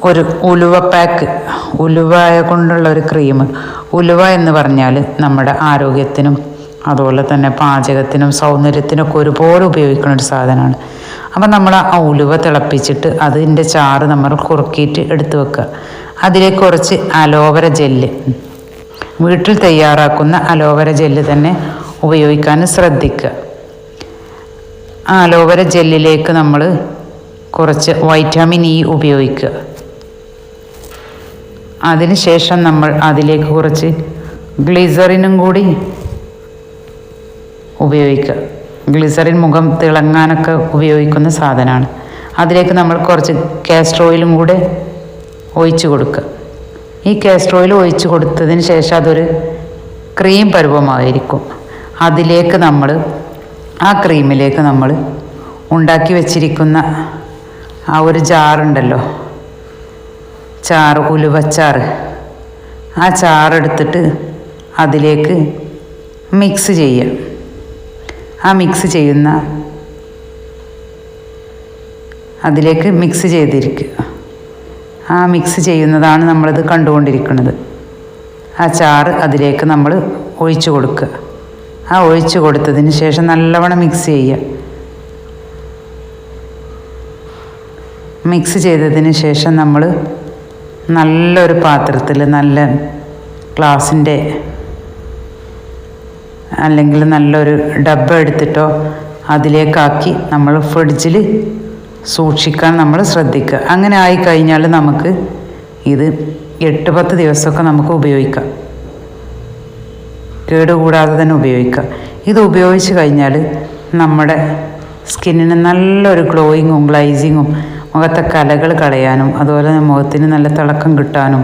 ഒരു ഉലുവ പാക്ക്, ഉലുവ കൊണ്ടുള്ള ഒരു ക്രീം. ഉലുവ എന്ന് പറഞ്ഞാൽ നമ്മുടെ ആരോഗ്യത്തിനും അതുപോലെ തന്നെ പാചകത്തിനും സൗന്ദര്യത്തിനൊക്കെ ഒരുപോലെ ഉപയോഗിക്കുന്ന ഒരു സാധനമാണ്. അപ്പം നമ്മൾ ആ ഉലുവ തിളപ്പിച്ചിട്ട് അതിൻ്റെ ചാറ് നമ്മൾ കുറുക്കിയിട്ട് എടുത്ത് വെക്കുക. അതിലേക്ക് കുറച്ച് അലോവര ജെല്ല്, വീട്ടിൽ തയ്യാറാക്കുന്ന അലോവര ജെല്ല് തന്നെ ഉപയോഗിക്കാൻ ശ്രദ്ധിക്കുക. ആ അലോവര ജെല്ലിലേക്ക് നമ്മൾ കുറച്ച് വൈറ്റമിൻ ഇ ഉപയോഗിക്കുക. അതിനുശേഷം നമ്മൾ അതിലേക്ക് കുറച്ച് ഗ്ലിസറിനും കൂടി ഉപയോഗിക്കുക. ഗ്ലിസറിൻ മുഖം തിളങ്ങാനൊക്കെ ഉപയോഗിക്കുന്ന സാധനമാണ്. അതിലേക്ക് നമ്മൾ കുറച്ച് കാസ്റ്റർ ഓയിലും കൂടെ ഒഴിച്ച് കൊടുക്കുക. ഈ കാസ്റ്റർ ഓയിൽ ഒഴിച്ച് കൊടുത്തതിന് ശേഷം അതൊരു ക്രീം പരുവമായിരിക്കും. അതിലേക്ക് നമ്മൾ ആ ക്രീമിലേക്ക് നമ്മൾ ഉണ്ടാക്കി വെച്ചിരിക്കുന്ന ആ ഒരു ജാറുണ്ടല്ലോ, ചാറ്, ഉലുവച്ചാറ്, ആ ചാറെടുത്തിട്ട് അതിലേക്ക് മിക്സ് ചെയ്യുക. ആ മിക്സ് ചെയ്യുന്ന അതിലേക്ക് മിക്സ് ചെയ്തിരിക്കുക. ആ മിക്സ് ചെയ്യുന്നതാണ് നമ്മളിത് കണ്ടുകൊണ്ടിരിക്കുന്നത്. ആ ചാറ് അതിലേക്ക് നമ്മൾ ഒഴിച്ചു കൊടുക്കുക. ആ ഒഴിച്ചു കൊടുത്തതിന് ശേഷം നല്ലവണ്ണം മിക്സ് ചെയ്യുക. മിക്സ് ചെയ്തതിന് ശേഷം നമ്മൾ നല്ലൊരു പാത്രത്തിൽ, നല്ല ഗ്ലാസിൻ്റെ അല്ലെങ്കിൽ നല്ലൊരു ഡബ്ബ എടുത്തിട്ടോ അതിലേക്കാക്കി നമ്മൾ ഫ്രിഡ്ജിൽ സൂക്ഷിക്കാൻ നമ്മൾ ശ്രദ്ധിക്കുക. അങ്ങനെ ആയിക്കഴിഞ്ഞാൽ നമുക്ക് ഇത് 8-10 ദിവസമൊക്കെ നമുക്ക് ഉപയോഗിക്കാം, കേടുകൂടാതെ തന്നെ ഉപയോഗിക്കാം. ഇത് ഉപയോഗിച്ച് കഴിഞ്ഞാൽ നമ്മുടെ സ്കിന്നിന് നല്ലൊരു ഗ്ലോയിങ്ങും ഗ്ലൈസിങ്ങും മുഖത്തെ കലകൾ കളയാനും അതുപോലെ മുഖത്തിന് നല്ല തിളക്കം കിട്ടാനും